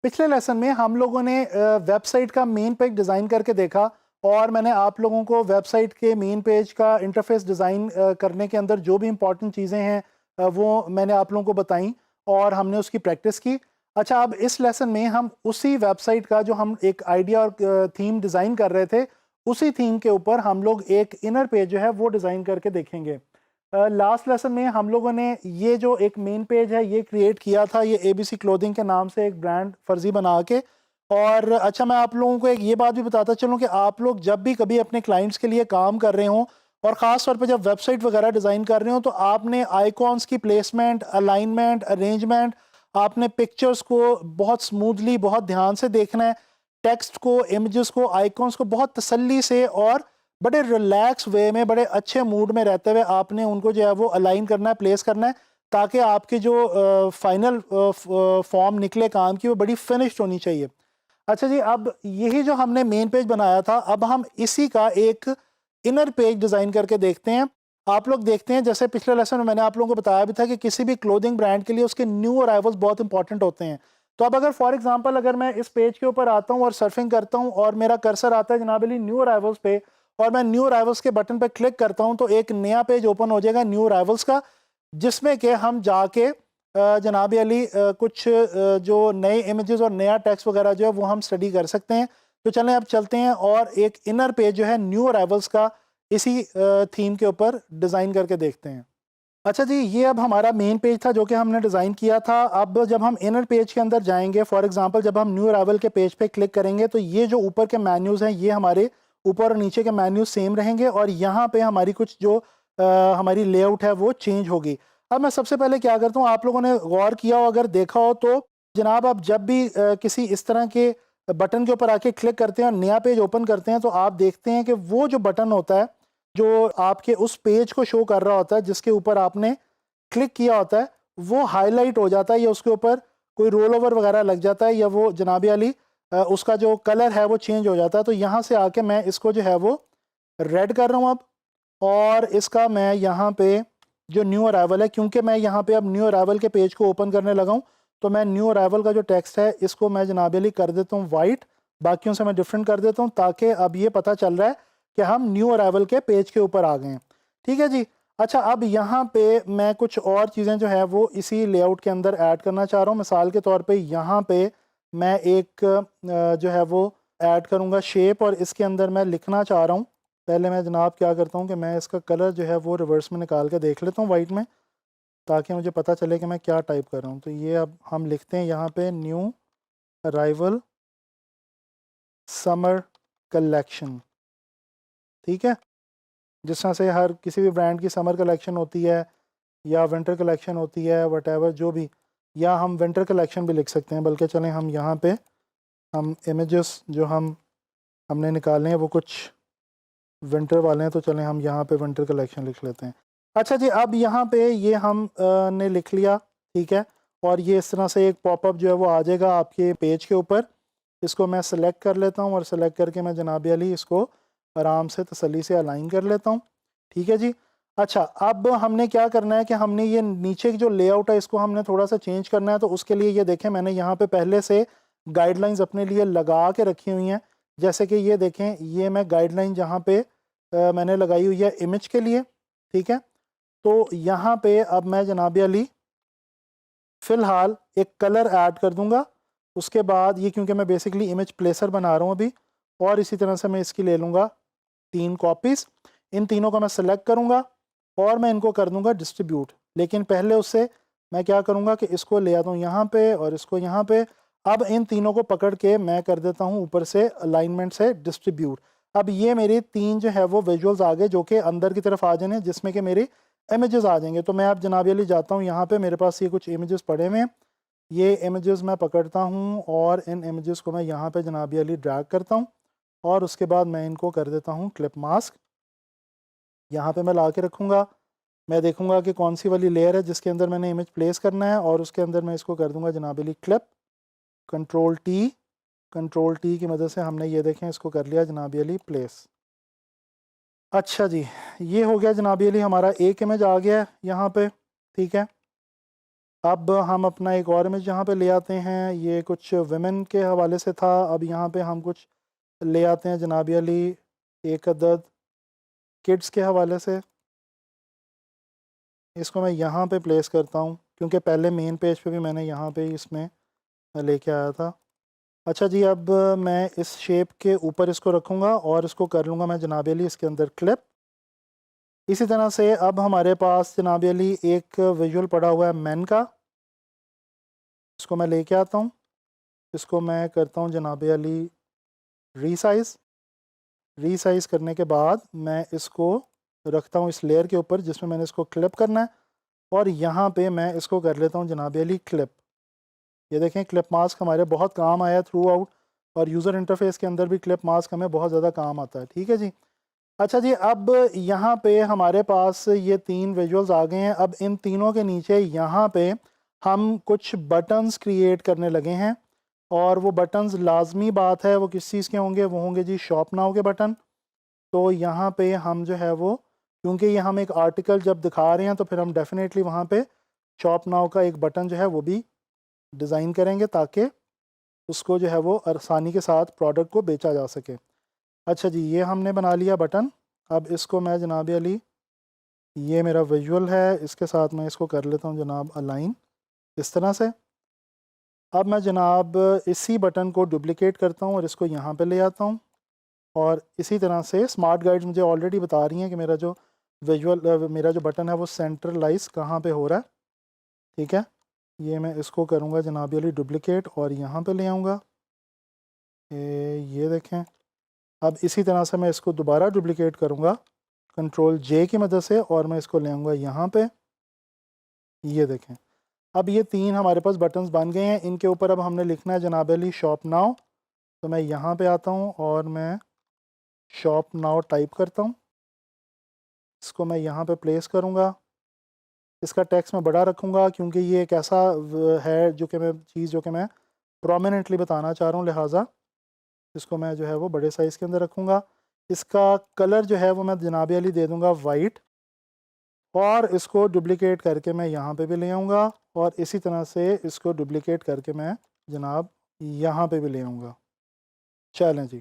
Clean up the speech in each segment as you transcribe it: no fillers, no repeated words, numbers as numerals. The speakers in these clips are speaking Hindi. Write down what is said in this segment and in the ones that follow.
पिछले लेसन में हम लोगों ने वेबसाइट का मेन पेज डिज़ाइन करके देखा और मैंने आप लोगों को वेबसाइट के मेन पेज का इंटरफेस डिज़ाइन करने के अंदर जो भी इंपॉर्टेंट चीज़ें हैं वो मैंने आप लोगों को बताई और हमने उसकी प्रैक्टिस की। अच्छा, अब इस लेसन में हम उसी वेबसाइट का जो हम एक आइडिया और थीम डिज़ाइन कर रहे थे, उसी थीम के ऊपर हम लोग एक इनर पेज जो है वो डिज़ाइन करके देखेंगे। लास्ट लेसन में हम लोगों ने ये जो एक मेन पेज है ये क्रिएट किया था, ये एबीसी क्लोथिंग के नाम से एक ब्रांड फर्जी बना के। और अच्छा, मैं आप लोगों को एक ये बात भी बताता चलूँ कि आप लोग जब भी कभी अपने क्लाइंट्स के लिए काम कर रहे हों और ख़ास तौर पे जब वेबसाइट वगैरह डिज़ाइन कर रहे हो, तो आपने आइकॉन्स की प्लेसमेंट, अलाइनमेंट, अरेंजमेंट, आपने पिक्चर्स को बहुत स्मूथली, बहुत ध्यान से देखना है। टेक्स्ट को, इमेजेस को, आइकॉन्स को बहुत तसल्ली से और बड़े रिलैक्स वे में, बड़े अच्छे मूड में रहते हुए आपने उनको जो है वो अलाइन करना है, प्लेस करना है, ताकि आपकी जो फाइनल फॉर्म निकले काम की वो बड़ी फिनिश्ड होनी चाहिए। अच्छा जी, अब यही जो हमने मेन पेज बनाया था, अब हम इसी का एक इनर पेज डिज़ाइन करके देखते हैं। आप लोग देखते हैं, जैसे पिछले लेसन में मैंने आप लोगों को बताया भी था कि किसी भी क्लोथिंग ब्रांड के लिए उसके न्यू अराइवल्स बहुत इंपॉर्टेंट होते हैं। तो अब अगर फॉर एग्जांपल अगर मैं इस पेज के ऊपर आता हूँ और सर्फिंग करता हूँ और मेरा कर्सर आता है जनाब अली न्यू अराइवल्स पे, और मैं न्यू अराइवल्स के बटन पे क्लिक करता हूँ, तो एक नया पेज ओपन हो जाएगा न्यू अराइवल्स का, जिसमें कि हम जाके जनाब अली कुछ जो नए इमेजेस और नया टेक्स्ट वगैरह जो है वो हम स्टडी कर सकते हैं। तो चलें अब चलते हैं और एक इनर पेज जो है न्यू अराइवल्स का इसी थीम के ऊपर डिज़ाइन करके देखते हैं। अच्छा जी, ये अब हमारा मेन पेज था जो कि हमने डिज़ाइन किया था। अब जब हम इनर पेज के अंदर जाएंगे, फॉर एग्जांपल जब हम न्यू अराइवल के पेज पे क्लिक करेंगे, तो ये जो ऊपर के मेन्यूज़ हैं ये हमारे ऊपर और नीचे के मेन्यूज सेम रहेंगे और यहाँ पे हमारी कुछ जो हमारी लेआउट है वो चेंज होगी। अब मैं सबसे पहले क्या करता हूँ, आप लोगों ने गौर किया हो अगर देखा हो तो, जनाब आप जब भी किसी इस तरह के बटन के ऊपर आके क्लिक करते हैं और नया पेज ओपन करते हैं, तो आप देखते हैं कि वो जो बटन होता है जो आपके उस पेज को शो कर रहा होता है, जिसके ऊपर आपने क्लिक किया होता है, वो हाईलाइट हो जाता है या उसके ऊपर कोई रोल ओवर वगैरह लग जाता है, या वो जनाब अली उसका जो कलर है वो चेंज हो जाता है। तो यहाँ से आके मैं इसको जो है वो रेड कर रहा हूँ अब, और इसका मैं यहाँ पे जो न्यू अराइवल है, क्योंकि मैं यहाँ पे अब न्यू अराइवल के पेज को ओपन करने लगा हूँ, तो मैं न्यू अराइवल का जो टेक्स्ट है इसको मैं जनाब अली कर देता हूँ वाइट, बाकियों से मैं डिफरेंट कर देता हूँ, ताकि अब ये पता चल रहा है कि हम न्यू अराइवल के पेज के ऊपर आ गए हैं। ठीक है जी। अच्छा, अब यहाँ पे मैं कुछ और चीज़ें जो है वो इसी लेआउट के अंदर ऐड करना चाह रहा हूँ। मिसाल के तौर पे यहाँ पे मैं एक जो है वो ऐड करूँगा शेप, और इसके अंदर मैं लिखना चाह रहा हूँ। पहले मैं जनाब क्या करता हूँ कि मैं इसका कलर जो है वो रिवर्स में निकाल के देख लेता हूँ वाइट में, ताकि मुझे पता चले कि मैं क्या टाइप कर रहा हूँ। तो ये अब हम लिखते हैं यहाँ पे न्यू अराइवल समर कलेक्शन। ठीक है, जिस तरह से हर किसी भी ब्रांड की समर कलेक्शन होती है या विंटर कलेक्शन होती है, वटेवर जो भी, या हम विंटर कलेक्शन भी लिख सकते हैं। बल्कि चलें हम यहाँ पे हम इमेजेस जो हमने निकाले हैं वो कुछ विंटर वाले हैं, तो चलें हम यहाँ पे विंटर कलेक्शन लिख लेते हैं। अच्छा जी, अब यहाँ पे ये हम ने लिख लिया, ठीक है, और ये इस तरह से एक पॉपअप जो है वो आ जाएगा आपके पेज के ऊपर। इसको मैं सेलेक्ट कर लेता हूँ और सेलेक्ट करके मैं जनाब अली इसको आराम से तसल्ली से अलाइन कर लेता हूँ। ठीक है जी। अच्छा, अब हमने क्या करना है कि हमने ये नीचे की जो लेआउट है इसको हमने थोड़ा सा चेंज करना है। तो उसके लिए ये देखें, मैंने यहाँ पे पहले से गाइडलाइंस अपने लिए लगा के रखी हुई हैं। जैसे कि ये देखें, ये मैं गाइडलाइन जहाँ पे मैंने लगाई हुई है इमेज के लिए। ठीक है, तो यहाँ पे अब मैं जनाब अली फ़िलहाल एक कलर ऐड कर दूंगा। उसके बाद ये, क्योंकि मैं बेसिकली इमेज प्लेसर बना रहा हूँ अभी, और इसी तरह से मैं इसकी ले लूँगा 3 कॉपीज़। इन तीनों को मैं सेलेक्ट करूँगा और मैं इनको कर दूँगा डिस्ट्रीब्यूट। लेकिन पहले उससे मैं क्या करूँगा कि इसको ले आता हूँ यहाँ पे और इसको यहाँ पे। अब इन तीनों को पकड़ के मैं कर देता हूँ ऊपर से अलाइनमेंट से डिस्ट्रीब्यूट। अब ये मेरी 3 जो है वो विजुअल्स आ गए, जो कि अंदर की तरफ आ जाने, जिसमें कि मेरी इमेजेस आ जाएंगे। तो मैं अब जनाब अली जाता हूँ यहाँ पे, मेरे पास ये कुछ इमेजेस पड़े हुए हैं। ये इमेजेस मैं पकड़ता हूँ और इन इमेजेस को मैं यहाँ पे जनाब अली ड्रैग करता हूँ, और उसके बाद मैं इनको कर देता हूँ क्लिप मास्क। यहाँ पे मैं ला के रखूँगा। मैं देखूँगा कि कौन सी वाली लेयर है जिसके अंदर मैंने इमेज प्लेस करना है, और उसके अंदर मैं इसको कर दूँगा जनाब अली क्लिप। कंट्रोल टी की मदद से हमने ये देखें इसको कर लिया जनाब अली प्लेस। अच्छा जी, ये हो गया जनाब अली, हमारा एक इमेज आ गया है यहाँ पे। ठीक है, अब हम अपना एक और इमेज यहाँ पे ले आते हैं, ये कुछ वुमेन के हवाले से था। अब यहाँ पे हम कुछ ले आते हैं जनाब अली एक अदद किड्स के हवाले से। इसको मैं यहाँ पे प्लेस करता हूँ क्योंकि पहले मेन पेज पे भी मैंने यहाँ पे इसमें लेके आया था। अच्छा जी, अब मैं इस शेप के ऊपर इसको रखूँगा और इसको कर लूँगा मैं जनाब अली इसके अंदर क्लिप। इसी तरह से अब हमारे पास जनाब अली एक विजुअल पड़ा हुआ है मैन का, इसको मैं लेके आता हूँ। इसको मैं करता हूँ जनाब अली रीसाइज़ करने के बाद मैं इसको रखता हूँ इस लेयर के ऊपर जिसमें मैंने इसको क्लिप करना है, और यहाँ पे मैं इसको कर लेता हूँ जनाब अली क्लिप। ये देखें क्लिप मास्क हमारे बहुत काम आया थ्रू आउट, और यूज़र इंटरफेस के अंदर भी क्लिप मास्क हमें बहुत ज़्यादा काम आता है। ठीक है जी। अच्छा जी, अब यहाँ पे हमारे पास ये 3 विजुअल्स आ गए हैं। अब इन तीनों के नीचे यहाँ पे हम कुछ बटन्स क्रिएट करने लगे हैं, और वो बटन्स लाजमी बात है वो किस चीज़ के होंगे, वो होंगे जी शॉप नाउ के बटन। तो यहाँ पे हम जो है वो, क्योंकि ये हम एक आर्टिकल जब दिखा रहे हैं तो फिर हम डेफिनेटली वहाँ पे शॉप नाउ का एक बटन जो है वो भी डिज़ाइन करेंगे ताकि उसको जो है वो आसानी के साथ प्रोडक्ट को बेचा जा सके। अच्छा जी, ये हमने बना लिया बटन। अब इसको मैं जनाब अली, ये मेरा विजुअल है, इसके साथ मैं इसको कर लेता हूँ जनाब अलाइन इस तरह से। अब मैं जनाब इसी बटन को डुप्लिकेट करता हूँ और इसको यहाँ पे ले आता हूँ, और इसी तरह से स्मार्ट गाइड्स मुझे ऑलरेडी बता रही हैं कि मेरा जो विजुअल मेरा जो बटन है वो सेंट्रलाइज कहाँ पे हो रहा है। ठीक है, ये मैं इसको करूँगा जनाब अली डुप्लिकेट और यहाँ पे ले आऊँगा। ये देखें। अब इसी तरह से मैं इसको दोबारा डुप्लिकेट करूँगा कंट्रोल जे की मदद से, और मैं इसको ले आऊँगा यहाँ पे। ये देखें, अब ये 3 हमारे पास बटन्स बन गए हैं। इनके ऊपर अब हमने लिखना है जनाब अली शॉप नाउ। तो मैं यहाँ पे आता हूँ और मैं शॉप नाउ टाइप करता हूँ, इसको मैं यहाँ पे प्लेस करूँगा। इसका टेक्स्ट मैं बड़ा रखूँगा क्योंकि ये एक ऐसा है जो कि मैं चीज़ जो कि मैं प्रोमिनेंटली बताना चाह रहा हूँ, लिहाजा इसको मैं जो है वो बड़े साइज़ के अंदर रखूँगा। इसका कलर जो है वो मैं जनाब अली दे दूँगा वाइट, और इसको डुप्लिकेट करके मैं यहाँ पे भी ले आऊँगा, और इसी तरह से इसको डुप्लिकेट करके मैं जनाब यहाँ पे भी ले आऊँगा। चलें जी,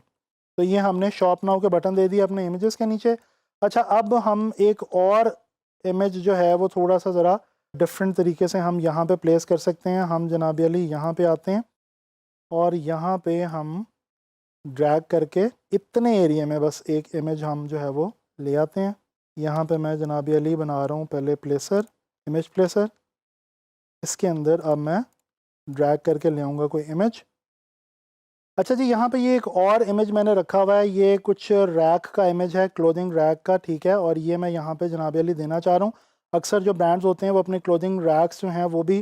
तो ये हमने शॉप नाउ के बटन दे दिए अपने इमेजेस के नीचे। अच्छा, अब हम एक और इमेज जो है वो थोड़ा सा ज़रा डिफरेंट तरीके से हम यहाँ पे प्लेस कर सकते हैं। हम जनाब अली यहाँ पे आते हैं और यहाँ पे हम ड्रैग करके इतने एरिया में बस एक इमेज हम जो है वो ले आते हैं। यहाँ पे मैं जनाब अली बना रहा हूँ पहले प्लेसर, इमेज प्लेसर। इसके अंदर अब मैं ड्रैग करके ले आऊँगा कोई इमेज। अच्छा जी, यहाँ पे ये एक और इमेज मैंने रखा हुआ है, ये कुछ रैक का इमेज है, क्लोथिंग रैक का। ठीक है, और ये मैं यहाँ पे जनाब अली देना चाह रहा हूँ। अक्सर जो ब्रांड्स होते हैं वो अपने क्लोथिंग रैक्स जो हैं वो भी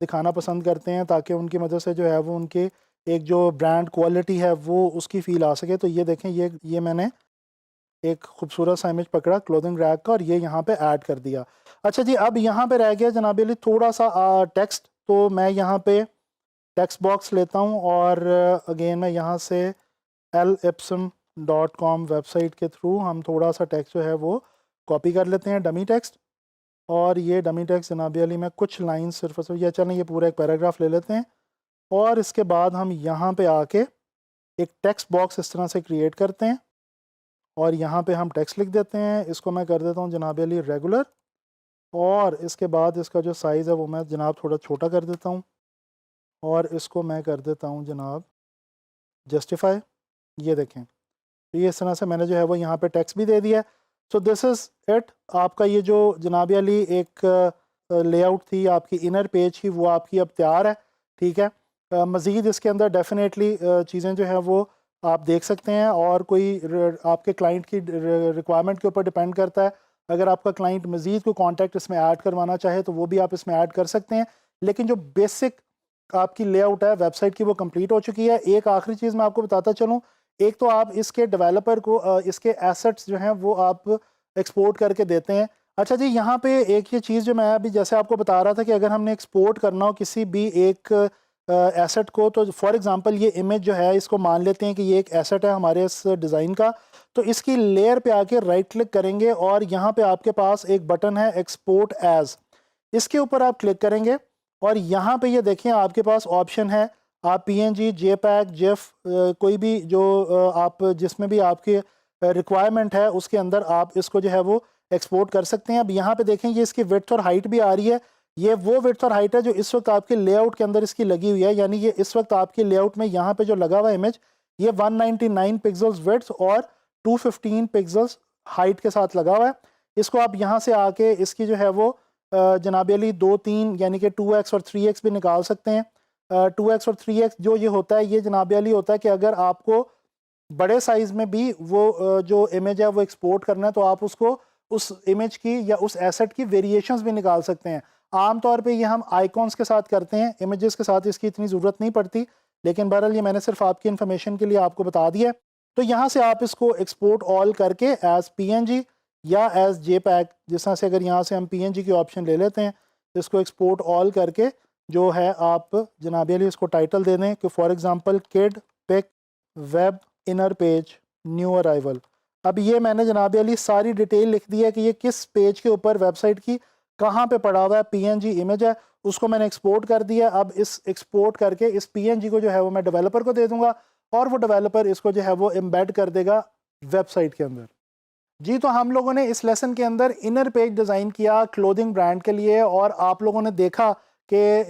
दिखाना पसंद करते हैं ताकि उनकी मदद से जो है वो उनके एक जो ब्रांड क्वालिटी है वो उसकी फ़ील आ सके। तो ये देखें, ये मैंने एक खूबसूरत सा इमेज पकड़ा क्लोथिंग रैक का और ये यहाँ पे ऐड कर दिया। अच्छा जी, अब यहाँ पे रह गया जनाब अली थोड़ा सा टेक्स्ट। तो मैं यहाँ पे टेक्स्ट बॉक्स लेता हूँ और अगेन मैं यहाँ से lepson.com वेबसाइट के थ्रू हम थोड़ा सा टेक्स्ट जो है वो कॉपी कर लेते हैं, डमी टेक्स्ट। और ये डमी टेक्स्ट जनाब अली में कुछ लाइन सिर्फ या चलें ये पूरा एक पैराग्राफ ले लेते हैं, और इसके बाद हम यहाँ पे आके एक टेक्स्ट बॉक्स इस तरह से क्रिएट करते हैं और यहाँ पे हम टेक्स्ट लिख देते हैं। इसको मैं कर देता हूँ जनाब अली रेगुलर, और इसके बाद इसका जो साइज़ है वो मैं जनाब थोड़ा छोटा कर देता हूँ, और इसको मैं कर देता हूँ जनाब जस्टिफाई। ये देखें, तो ये इस तरह से मैंने जो है वो यहाँ पे टेक्स्ट भी दे दिया है। So this is it. आपका ये जो जनाब अली एक लेआउट थी आपकी इनर पेज की, वो आपकी अब तैयार है। ठीक है, मज़ीद इसके अंदर डेफिनेटली चीज़ें जो है वो आप देख सकते हैं, और कोई आपके क्लाइंट की रिक्वायरमेंट के ऊपर डिपेंड करता है। अगर आपका क्लाइंट मज़ीद कोई कॉन्टैक्ट इसमें ऐड करवाना चाहे तो वो भी आप इसमें ऐड कर सकते हैं, लेकिन जो बेसिक आपकी लेआउट है वेबसाइट की वो कंप्लीट हो चुकी है। एक आखिरी चीज़ मैं आपको बताता चलूँ, एक तो आप इसके डेवलपर को इसके एसेट्स जो हैं वो आप एक्सपोर्ट करके देते हैं। अच्छा जी, यहाँ पे एक ये चीज़ जो मैं अभी जैसे आपको बता रहा था कि अगर हमने एक्सपोर्ट करना हो किसी भी एक एसेट को, तो फॉर एग्जांपल ये इमेज जो है इसको मान लेते हैं कि ये एक एसेट है हमारे इस डिज़ाइन का। तो इसकी लेयर पे आके राइट क्लिक करेंगे और यहाँ पे आपके पास एक बटन है एक्सपोर्ट एज, इसके ऊपर आप क्लिक करेंगे और यहाँ पे ये देखें आपके पास ऑप्शन है, आप पीएनजी, जेपैग, जेफ, कोई भी जो आप जिसमें भी आपके रिक्वायरमेंट है उसके अंदर आप इसको जो है वो एक्सपोर्ट कर सकते हैं। अब यहाँ पे देखें ये इसकी विड्थ और हाइट भी आ रही है। ये वो विड्थ और हाइट है जो इस वक्त आपके लेआउट के अंदर इसकी लगी हुई है, यानी ये इस वक्त आपके लेआउट में यहाँ पे जो लगा हुआ इमेज ये 199 पिक्सल्स विड्थ और 215 पिक्सल्स हाइट के साथ लगा हुआ है। इसको आप यहाँ से आके इसकी जो है वो जनाब अली 2-3 यानी कि 2x और 3x भी निकाल सकते हैं। 2x और 3x जो ये होता है ये जनाब अली होता है कि अगर आपको बड़े साइज में भी वो जो इमेज है वो एक्सपोर्ट करना है तो आप उसको उस इमेज की या उस एसेट की वेरिएशंस भी निकाल सकते हैं। आमतौर पे ये हम आइकॉन्स के साथ करते हैं, इमेजेस के साथ इसकी इतनी ज़रूरत नहीं पड़ती, लेकिन बहरहाल ये मैंने सिर्फ आपकी इन्फॉर्मेशन के लिए आपको बता दिया है। तो यहाँ से आप इसको एक्सपोर्ट ऑल करके एज पीएनजी या एज जेपैग, जिस तरह से अगर यहाँ से हम पीएनजी की ऑप्शन ले लेते हैं तो इसको एक्सपोर्ट ऑल करके जो है आप जनाब अली इसको टाइटल दे दें कि for example kid pick web inner page new arrival. अब ये मैंने जनाब अली सारी डिटेल लिख दी है कि ये किस पेज के ऊपर वेबसाइट की कहाँ पे पड़ा हुआ है, पीएनजी इमेज है, उसको मैंने एक्सपोर्ट कर दिया। अब इस एक्सपोर्ट करके इस पीएनजी को जो है वो मैं डेवलपर को दे दूंगा और वो डेवलपर इसको जो है वो एम्बेड कर देगा वेबसाइट के अंदर। जी, तो हम लोगों ने इस लेसन के अंदर इनर पेज डिज़ाइन किया क्लोथिंग ब्रांड के लिए, और आप लोगों ने देखा कि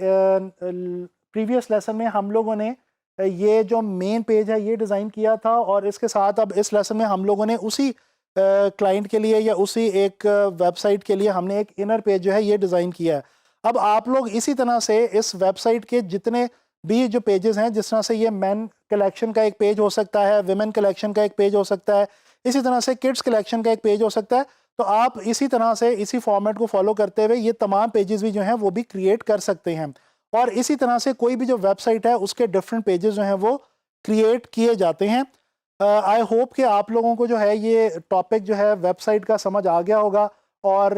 प्रीवियस लेसन में हम लोगों ने ये जो मेन पेज है ये डिज़ाइन किया था, और इसके साथ अब इस लेसन में हम लोगों ने उसी क्लाइंट के लिए या उसी एक वेबसाइट के लिए हमने एक इनर पेज जो है ये डिज़ाइन किया है। अब आप लोग इसी तरह से इस वेबसाइट के जितने भी जो पेजेस हैं, जिस तरह से ये मेन कलेक्शन का एक पेज हो सकता है, विमेन कलेक्शन का एक पेज हो सकता है, इसी तरह से किड्स कलेक्शन का एक पेज हो सकता है, तो आप इसी तरह से इसी फॉर्मेट को फॉलो करते हुए ये तमाम पेजेस भी जो हैं वो भी क्रिएट कर सकते हैं। और इसी तरह से कोई भी जो वेबसाइट है उसके डिफरेंट पेजेस जो हैं वो क्रिएट किए जाते हैं। आई होप कि आप लोगों को जो है ये टॉपिक जो है वेबसाइट का समझ आ गया होगा, और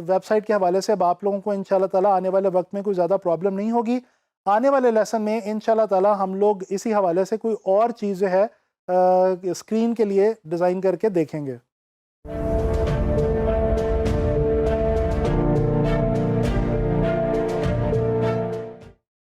वेबसाइट के हवाले से अब आप लोगों को इंशाल्लाह ताला आने वाले वक्त में कोई ज़्यादा प्रॉब्लम नहीं होगी। आने वाले लेसन में इंशाल्लाह ताला हम लोग इसी हवाले से कोई और चीज़ जो है स्क्रीन के लिए डिज़ाइन करके देखेंगे।